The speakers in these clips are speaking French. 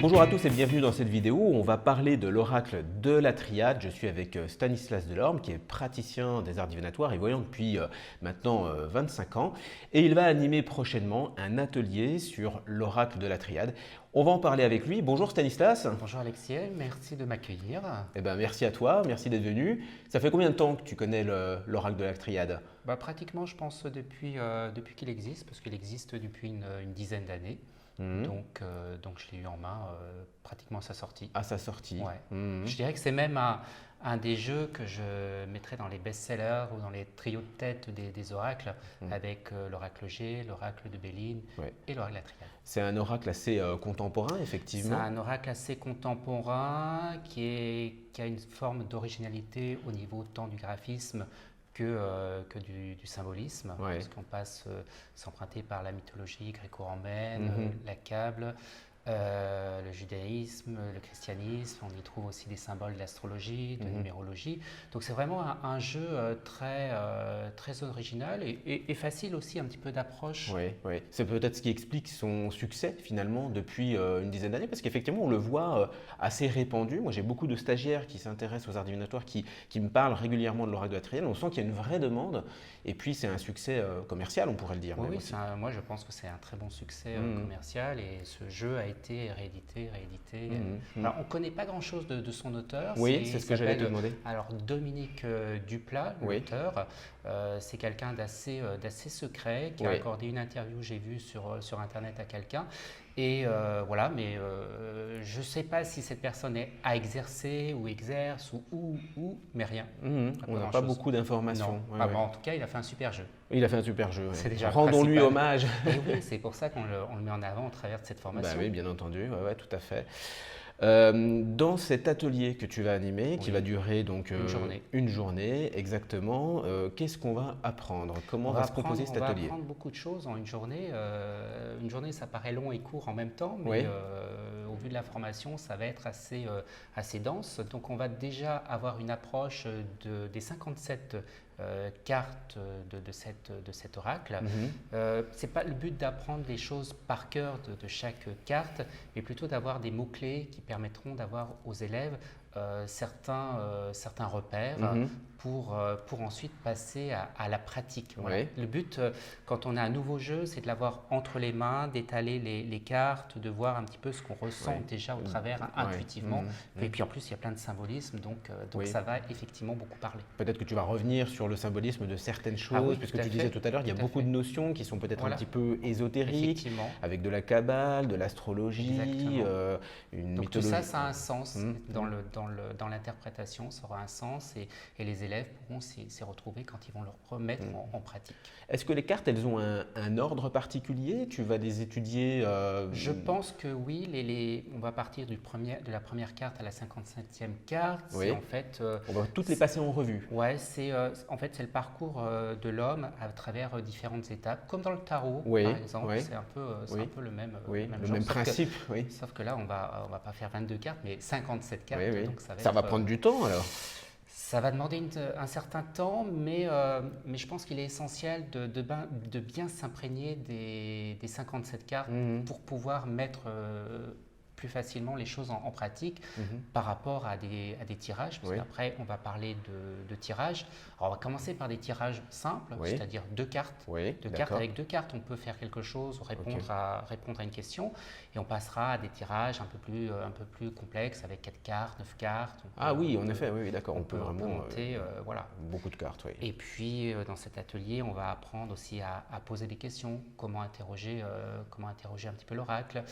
Bonjour à tous et bienvenue dans cette vidéo où on va parler de l'oracle de la triade. Je suis avec Stanislas Delorme qui est praticien des arts divinatoires et voyant depuis maintenant 25 ans et il va animer prochainement un atelier sur l'oracle de la triade. On va en parler avec lui. Bonjour Stanislas. Bonjour Alexis, merci de m'accueillir. Merci à toi, merci d'être venu. Ça fait combien de temps que tu connais l'oracle de la triade? Pratiquement, je pense, depuis qu'il existe, parce qu'il existe depuis une dizaine d'années. Mhm. Donc je l'ai eu en main pratiquement à sa sortie. À sa sortie. Ouais. Mhm. Je dirais que c'est même un des jeux que je mettrais dans les best-sellers ou dans les trios de tête des oracles, avec l'oracle G, l'oracle de Béline Ouais. et l'oracle de la triade. C'est un oracle assez contemporain, C'est effectivement. un oracle assez contemporain qui a une forme d'originalité au niveau tant du graphisme que du symbolisme, Ouais. parce qu'on passe s'emprunter par la mythologie gréco-romaine, Mhm. la Kabbale, le judaïsme, le christianisme. On y trouve aussi des symboles d'astrologie, de numérologie. Donc c'est vraiment un jeu très original et facile aussi un petit peu d'approche. Oui, oui. C'est peut-être ce qui explique son succès finalement depuis une dizaine d'années, parce qu'effectivement on le voit assez répandu. Moi j'ai beaucoup de stagiaires qui s'intéressent aux arts divinatoires qui me parlent régulièrement de l'oracle de la triade. On sent qu'il y a une vraie demande et puis c'est un succès commercial, on pourrait le dire. Oui, même oui, aussi. moi je pense que c'est un très bon succès commercial et ce jeu a été réédité. Alors, on ne connaît pas grand-chose de son auteur. Oui, c'est ce que j'allais te demander. Alors Dominique Duplat, Oui. l'auteur, c'est quelqu'un d'assez secret qui a Oui. accordé une interview, j'ai vu sur Internet à quelqu'un. Et voilà, mais je ne sais pas si cette personne a exercé ou exerce mais rien. On n'a pas grand-chose. beaucoup d'informations. Non. Ouais, ouais. Bon, en tout cas, il a fait un super jeu. Il a fait un super jeu. Ouais. C'est déjà le Rendons-lui principal. hommage. Et oui, c'est pour ça qu'on le met en avant au travers de cette formation. Oui, bien entendu, ouais, tout à fait. Dans cet atelier que tu vas animer, qui Oui. va durer donc Une journée. une journée exactement, qu'est-ce qu'on va apprendre? Comment va se composer cet On va atelier? apprendre beaucoup de choses en une journée. Une journée, ça paraît long et court en même temps, mais Oui. au vu de la formation, ça va être assez dense. Donc, on va déjà avoir une approche des 57 cartes de cet oracle. C'est pas le but d'apprendre les choses par cœur de chaque carte, mais plutôt d'avoir des mots-clés qui permettront d'avoir aux élèves certains repères pour ensuite passer à la pratique. Voilà. Ouais. Le but, quand on a un nouveau jeu, c'est de l'avoir entre les mains, d'étaler les cartes, de voir un petit peu ce qu'on ressent Ouais. déjà au travers intuitivement. Et puis en plus, il y a plein de symbolismes, donc Oui. ça va effectivement beaucoup parler. Peut-être que tu vas revenir sur le symbolisme de certaines choses, Oui, puisque tout à tu disais fait, tout à l'heure, il y a tout à beaucoup fait. de notions qui sont peut-être un Voilà. petit peu ésotériques, Effectivement. avec de la kabbale, de l'astrologie, Exactement. une Donc mythologie. tout ça, ça a un sens dans l'interprétation, ça aura un sens et les élèves pourront s'y retrouver quand ils vont le remettre en pratique. Est-ce que les cartes, elles ont un ordre particulier? Tu vas les étudier Je pense que oui, on va partir de la première carte à la 57e carte. Oui. C'est en fait, On va toutes les passer en revue. ouais, c'est le parcours de l'homme à travers différentes étapes, comme dans le tarot Oui, par exemple. oui. C'est un peu le même, Oui, le genre, même sauf que- principe. Oui. Sauf que là, on va pas faire 22 cartes, mais 57 cartes. Oui, oui. Donc Ça va prendre du temps alors. Ça va demander un certain temps, mais je pense qu'il est essentiel de bien s'imprégner des 57 cartes pour pouvoir mettre plus facilement les choses en pratique par rapport à des tirages. Parce Oui. qu'après, on va parler de tirages. Alors, on va commencer par des tirages simples, Oui. c'est-à-dire deux cartes. Oui, Deux cartes. d'accord. Avec deux cartes, on peut faire quelque chose, répondre à une question. Et on passera à des tirages un peu plus complexes avec 4 cartes, 9 cartes. Ah oui, en effet, oui, d'accord. On peut on peut vraiment monter, voilà. beaucoup de cartes, oui. Et puis, dans cet atelier, on va apprendre aussi à poser des questions, comment interroger un petit peu l'oracle.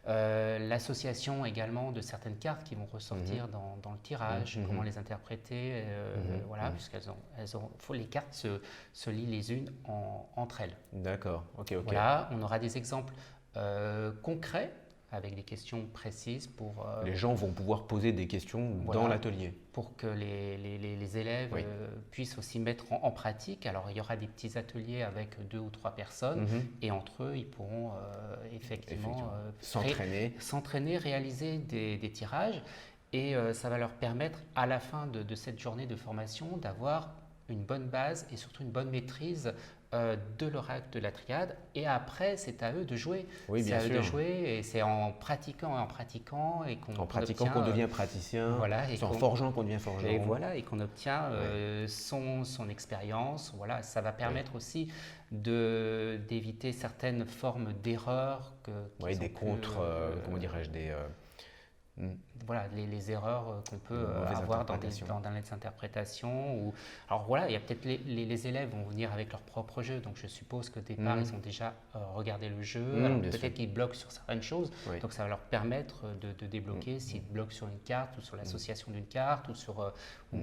L'association également de certaines cartes qui vont ressortir dans le tirage, comment les interpréter, voilà, les cartes se lient les unes entre elles. D'accord, ok. Voilà, on aura des exemples concrets avec des questions précises pour Les gens vont pouvoir poser des questions Voilà. dans l'atelier. pour que les élèves Oui. puissent aussi mettre en pratique. Alors, il y aura des petits ateliers avec 2 ou 3 personnes et entre eux, ils pourront effectivement s'entraîner, réaliser des tirages et ça va leur permettre à la fin de cette journée de formation d'avoir une bonne base et surtout une bonne maîtrise de l'oracle de la triade, et après c'est à eux de jouer. Oui, c'est bien à eux sûr. de jouer, et c'est en pratiquant et En pratiquant qu'on devient praticien, voilà, c'est en forgeant qu'on devient forgeron. Et voilà, et qu'on obtient son expérience. Voilà, ça va permettre aussi d'éviter certaines formes d'erreurs des contre, comment dirais-je, des voilà, les erreurs qu'on peut avoir dans les interprétations. Alors voilà, il y a peut-être les élèves vont venir avec leur propre jeu, donc je suppose qu'au départ, ils ont déjà regardé le jeu. Peut-être qu'ils bloquent sur certaines choses, donc ça va leur permettre de débloquer s'ils bloquent sur une carte ou sur l'association d'une carte ou sur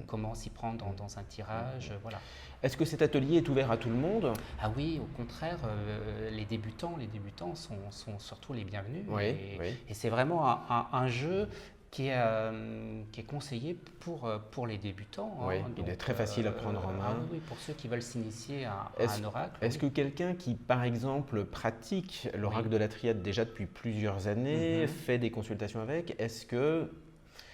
comment s'y prendre dans un tirage. Voilà. Est-ce que cet atelier est ouvert à tout le monde? Ah oui, au contraire, les débutants sont surtout les bienvenus. Et c'est vraiment un jeu qui est conseillé pour les débutants. Oui, il est très facile à prendre en main. Oui, pour ceux qui veulent s'initier à un oracle. Est-ce que quelqu'un qui, par exemple, pratique l'oracle de la triade déjà depuis plusieurs années, fait des consultations avec, est-ce que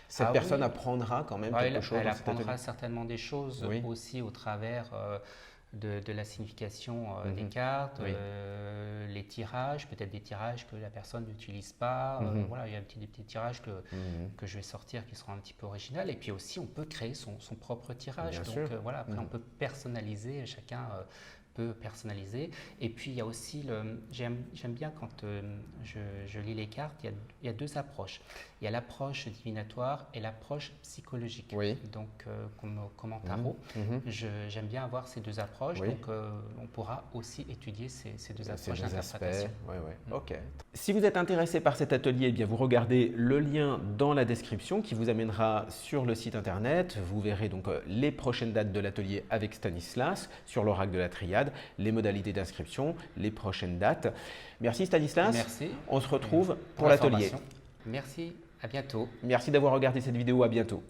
cette personne apprendra quand même quelque chose? Elle apprendra certainement des choses aussi au travers de la signification des cartes, les tirages, peut-être des tirages que la personne n'utilise pas. Voilà, il y a des petits tirages que je vais sortir qui seront un petit peu originaux. Et puis aussi, on peut créer son propre tirage. Bien Donc sûr. voilà, après on peut personnaliser, chacun peut personnaliser. Et puis il y a aussi, j'aime bien quand je lis les cartes, il y a deux approches. Il y a l'approche divinatoire et l'approche psychologique. Donc comme en tarot, j'aime bien avoir ces deux approches. Donc on pourra aussi étudier ces deux approches d'interprétation. Ok. Si vous êtes intéressé par cet atelier, eh bien vous regardez le lien dans la description qui vous amènera sur le site internet. Vous verrez donc les prochaines dates de l'atelier avec Stanislas sur l'oracle de la triade, les modalités d'inscription, les prochaines dates. Merci Stanislas. Merci. On se retrouve pour l'atelier. Merci, à bientôt. Merci d'avoir regardé cette vidéo, à bientôt.